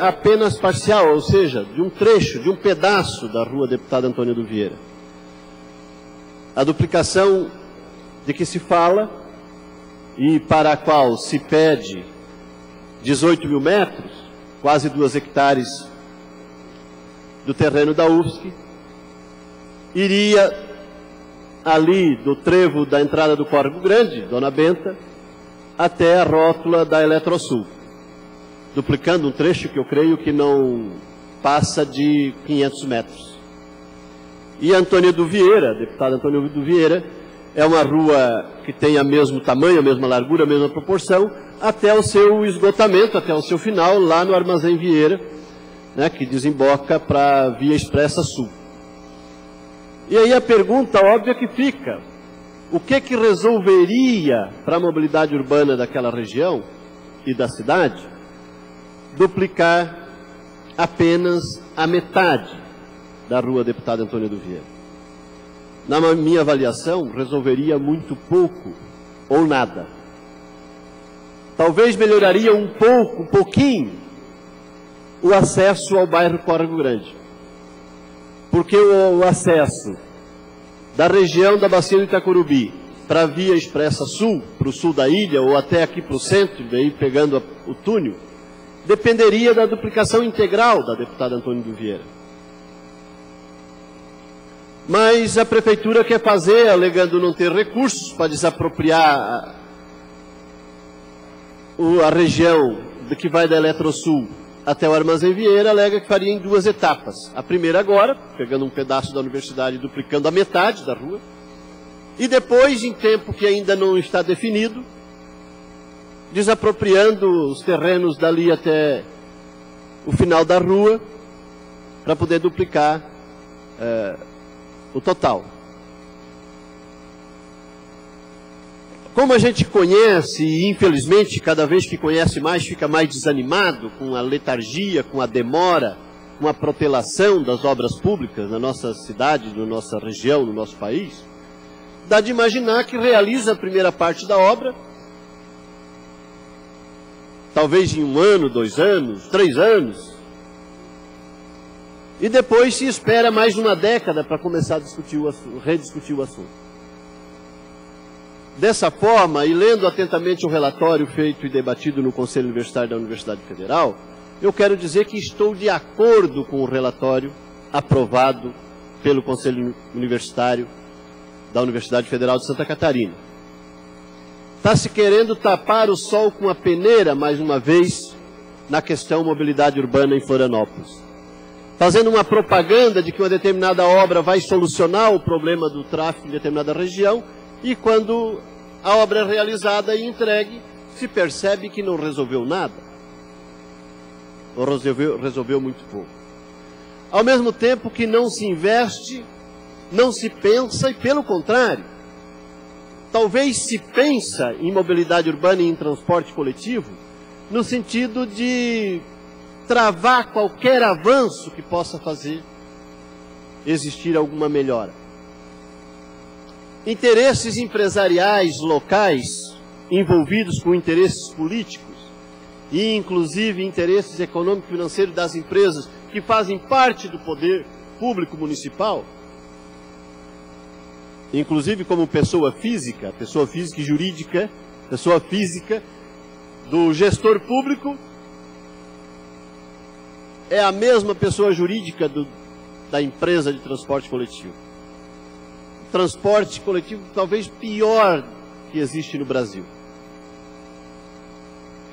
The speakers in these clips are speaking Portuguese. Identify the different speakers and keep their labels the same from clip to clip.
Speaker 1: apenas parcial, ou seja, de um trecho, de um pedaço da rua Deputado Antônio do Vieira. A duplicação de que se fala e para a qual se pede 18 mil metros, quase 2 hectares do terreno da UFSC, iria ali do trevo da entrada do Córrego Grande, Dona Benta, até a rótula da Eletrosul, duplicando um trecho que eu creio que não passa de 500 metros. E Antônio do Vieira, deputado Antônio do Vieira, é uma rua que tem o mesmo tamanho, a mesma largura, a mesma proporção, até o seu esgotamento, até o seu final, lá no Armazém Vieira, né, que desemboca para a Via Expressa Sul. E aí a pergunta óbvia que fica: o que resolveria para a mobilidade urbana daquela região e da cidade duplicar apenas a metade da rua Deputado Antônio do Vieira? Na minha avaliação, resolveria muito pouco ou nada. Talvez melhoraria um pouquinho, o acesso ao bairro Córrego Grande. Porque o acesso da região da Bacia do Itacurubi para a Via Expressa Sul, para o sul da ilha, ou até aqui para o centro, daí pegando o túnel, dependeria da duplicação integral da deputada Antônio do Vieira. Mas a prefeitura quer fazer, alegando não ter recursos para desapropriar a região que vai da Eletrosul até o Armazém Vieira, alega que faria em 2 etapas. A primeira agora, pegando um pedaço da universidade e duplicando a metade da rua, e depois, em tempo que ainda não está definido, desapropriando os terrenos dali até o final da rua, para poder duplicar o total. Como a gente conhece, e infelizmente cada vez que conhece mais, fica mais desanimado com a letargia, com a demora, com a protelação das obras públicas na nossa cidade, na nossa região, no nosso país, dá de imaginar que realiza a primeira parte da obra, talvez em 1 ano, 2 anos, 3 anos, e depois se espera mais de 1 década para começar a rediscutir o assunto. Dessa forma, e lendo atentamente o relatório feito e debatido no Conselho Universitário da Universidade Federal, eu quero dizer que estou de acordo com o relatório aprovado pelo Conselho Universitário da Universidade Federal de Santa Catarina. Está se querendo tapar o sol com a peneira, mais uma vez, na questão mobilidade urbana em Florianópolis, fazendo uma propaganda de que uma determinada obra vai solucionar o problema do tráfego em determinada região, e quando a obra é realizada e entregue, se percebe que não resolveu nada, ou resolveu muito pouco. Ao mesmo tempo que não se investe, não se pensa, e pelo contrário, talvez se pensa em mobilidade urbana e em transporte coletivo, no sentido de travar qualquer avanço que possa fazer existir alguma melhora. Interesses empresariais locais envolvidos com interesses políticos e inclusive interesses econômico-financeiros das empresas que fazem parte do poder público municipal, inclusive como pessoa física e jurídica, pessoa física do gestor público, é a mesma pessoa jurídica da empresa de transporte coletivo. Transporte coletivo talvez pior que existe no Brasil.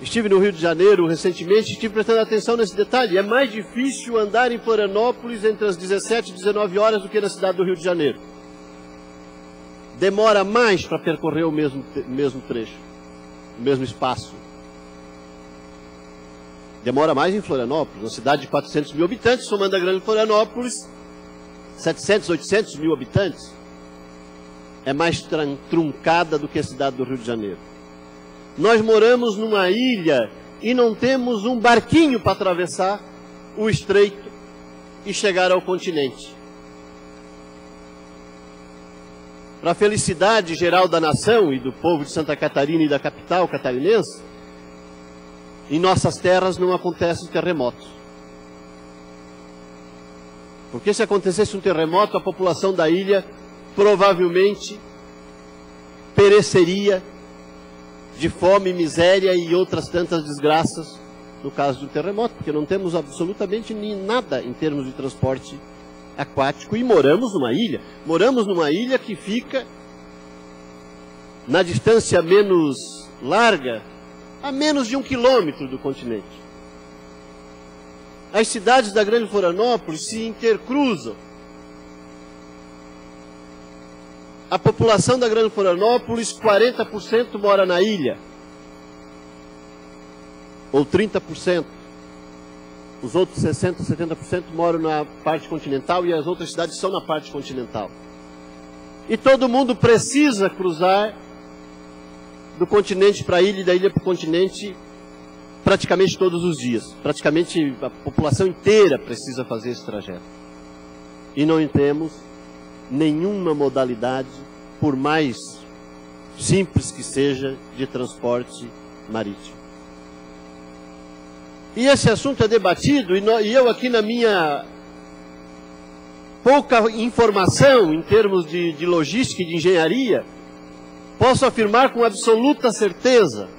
Speaker 1: Estive no Rio de Janeiro recentemente, estive prestando atenção nesse detalhe. É mais difícil andar em Florianópolis entre as 17 e 19 horas do que na cidade do Rio de Janeiro. Demora mais para percorrer o mesmo trecho, o mesmo espaço. Demora mais em Florianópolis, uma cidade de 400 mil habitantes, somando a grande Florianópolis, 700, 800 mil habitantes. É mais truncada do que a cidade do Rio de Janeiro. Nós moramos numa ilha e não temos um barquinho para atravessar o estreito e chegar ao continente. Para a felicidade geral da nação e do povo de Santa Catarina e da capital catarinense, em nossas terras não acontecem terremotos. Porque se acontecesse um terremoto, a população da ilha provavelmente pereceria de fome, miséria e outras tantas desgraças no caso do terremoto, porque não temos absolutamente nada em termos de transporte aquático e moramos numa ilha. Moramos numa ilha que fica na distância menos larga, a menos de 1 quilômetro do continente. As cidades da Grande Florianópolis se intercruzam. A população da Grande Florianópolis, 40% mora na ilha. Ou 30%. Os outros 60%, 70% moram na parte continental e as outras cidades são na parte continental. E todo mundo precisa cruzar do continente para a ilha e da ilha para o continente praticamente todos os dias. Praticamente a população inteira precisa fazer esse trajeto. E não temos nenhuma modalidade, por mais simples que seja, de transporte marítimo. E esse assunto é debatido, e eu aqui na minha pouca informação em termos de logística e de engenharia, posso afirmar com absoluta certeza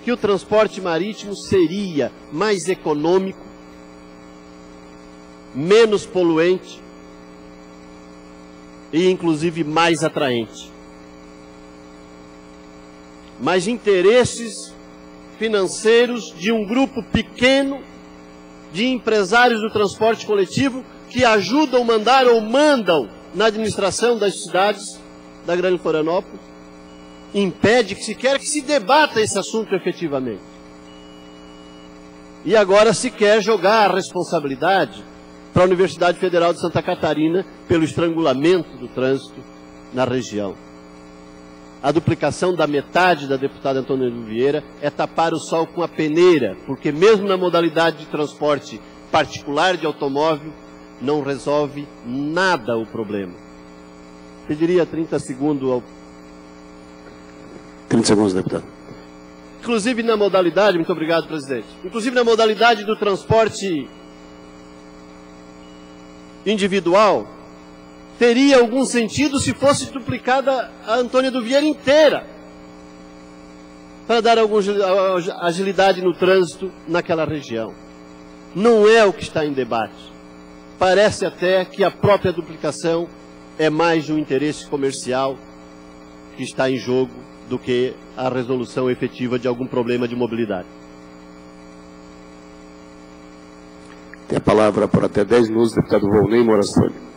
Speaker 1: que o transporte marítimo seria mais econômico, menos poluente e inclusive mais atraente. Mas interesses financeiros de um grupo pequeno de empresários do transporte coletivo que ajudam, mandar ou mandam na administração das cidades da Grande Florianópolis, impede que sequer que se debata esse assunto efetivamente. E agora se quer jogar a responsabilidade para a Universidade Federal de Santa Catarina pelo estrangulamento do trânsito na região. A duplicação da metade da deputada Antônia do Vieira é tapar o sol com a peneira, porque mesmo na modalidade de transporte particular de automóvel, não resolve nada o problema. Pediria 30 segundos ao...
Speaker 2: 30 segundos, deputado.
Speaker 1: Inclusive na modalidade, muito obrigado, presidente. Inclusive na modalidade do transporte individual, teria algum sentido se fosse duplicada a Antônia do Vieira inteira, para dar alguma agilidade no trânsito naquela região. Não é o que está em debate. Parece até que a própria duplicação é mais um interesse comercial que está em jogo do que a resolução efetiva de algum problema de mobilidade.
Speaker 2: Tem a palavra por até 10 minutos, deputado Volney Moraes Folha.